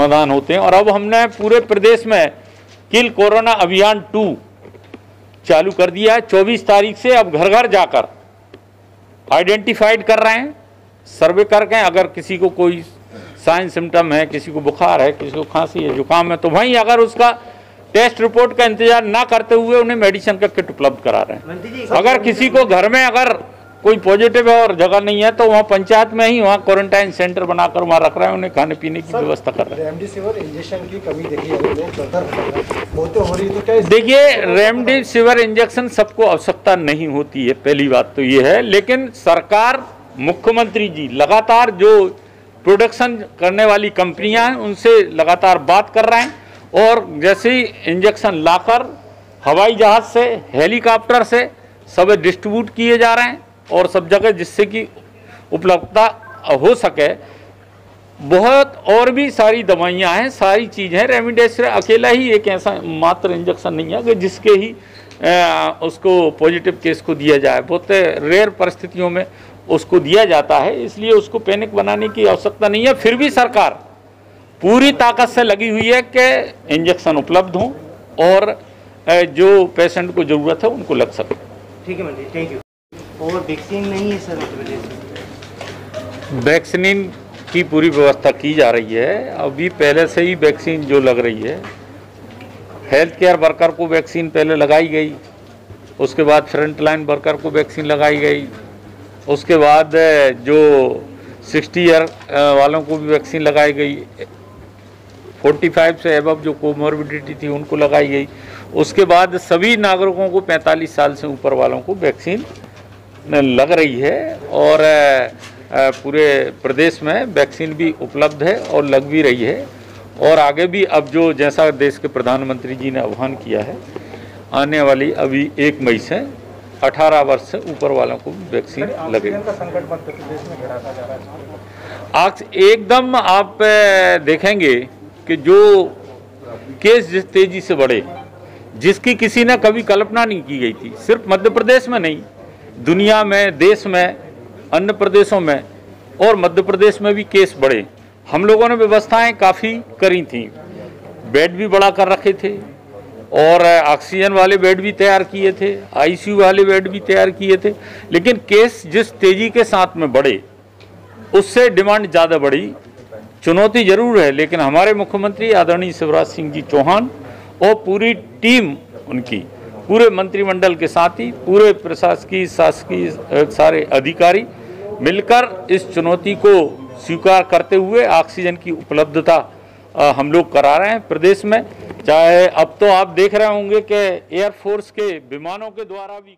समाधान होते हैं। और अब हमने पूरे प्रदेश में किल कोरोना अभियान 2 चालू कर दिया है। 24 तारीख से अब घर घर जाकर आइडेंटिफाइड कर रहे हैं, सर्वे करके अगर किसी को कोई साइन सिम्टम है, किसी को बुखार है, किसी को खांसी है, जुकाम है, तो वहीं अगर उसका टेस्ट रिपोर्ट का इंतजार ना करते हुए उन्हें मेडिसिन का किट उपलब्ध करा रहे हैं। अगर किसी को घर में अगर कोई पॉजिटिव है और जगह नहीं है तो वहाँ पंचायत में ही वहाँ क्वारंटाइन सेंटर बनाकर वहाँ रख रहे हैं, उन्हें खाने पीने की व्यवस्था कर रहे हैं। रेमडेसिविर इंजेक्शन की कमी देखिए, देखिए रेमडेसिविर इंजेक्शन सबको आवश्यकता नहीं होती है, पहली बात तो ये है। लेकिन सरकार, मुख्यमंत्री जी लगातार जो प्रोडक्शन करने वाली कंपनियां हैं उनसे लगातार बात कर रहे हैं और जैसे ही इंजेक्शन लाकर हवाई जहाज से, हेलीकॉप्टर से सब डिस्ट्रीब्यूट किए जा रहे हैं और सब जगह, जिससे कि उपलब्धता हो सके। बहुत और भी सारी दवाइयां हैं, सारी चीज़ हैं। रेमडेसिविर अकेला ही एक ऐसा मात्र इंजेक्शन नहीं है कि जिसके ही उसको पॉजिटिव केस को दिया जाए। बहुत रेयर परिस्थितियों में उसको दिया जाता है, इसलिए उसको पैनिक बनाने की आवश्यकता नहीं है। फिर भी सरकार पूरी ताकत से लगी हुई है कि इंजेक्शन उपलब्ध हों और जो पेशेंट को ज़रूरत है उनको लग सके। ठीक है मंत्री, थैंक यू। और वैक्सीन नहीं है सर मध्य प्रदेश? वैक्सीन की पूरी व्यवस्था की जा रही है। अभी पहले से ही वैक्सीन जो लग रही है, हेल्थ केयर वर्कर को वैक्सीन पहले लगाई गई, उसके बाद फ्रंट लाइन वर्कर को वैक्सीन लगाई गई, उसके बाद जो 60 ईयर वालों को भी वैक्सीन लगाई गई, 45 से एबव जो कोमोर्बिडिटी थी उनको लगाई गई, उसके बाद सभी नागरिकों को 45 साल से ऊपर वालों को वैक्सीन लग रही है। और पूरे प्रदेश में वैक्सीन भी उपलब्ध है और लग भी रही है। और आगे भी अब जो जैसा देश के प्रधानमंत्री जी ने आह्वान किया है, आने वाली अभी 1 मई से 18 वर्ष से ऊपर वालों को भी वैक्सीन लगेगी। एकदम आप देखेंगे कि जो केस जिस तेजी से बढ़े, जिसकी किसी ने कभी कल्पना नहीं की गई थी, सिर्फ मध्य प्रदेश में नहीं, दुनिया में, देश में, अन्य प्रदेशों में और मध्य प्रदेश में भी केस बढ़े। हम लोगों ने व्यवस्थाएं काफ़ी करी थी, बेड भी बढ़ा कर रखे थे और ऑक्सीजन वाले बेड भी तैयार किए थे, आईसीयू वाले बेड भी तैयार किए थे। लेकिन केस जिस तेज़ी के साथ में बढ़े, उससे डिमांड ज़्यादा बढ़ी। चुनौती जरूर है, लेकिन हमारे मुख्यमंत्री आदरणीय शिवराज सिंह जी चौहान और पूरी टीम उनकी, पूरे मंत्रिमंडल के साथ ही पूरे प्रशासकीय, शासकीय सारे अधिकारी मिलकर इस चुनौती को स्वीकार करते हुए ऑक्सीजन की उपलब्धता हम लोग करा रहे हैं प्रदेश में। चाहे अब तो आप देख रहे होंगे कि एयरफोर्स के विमानों के द्वारा भी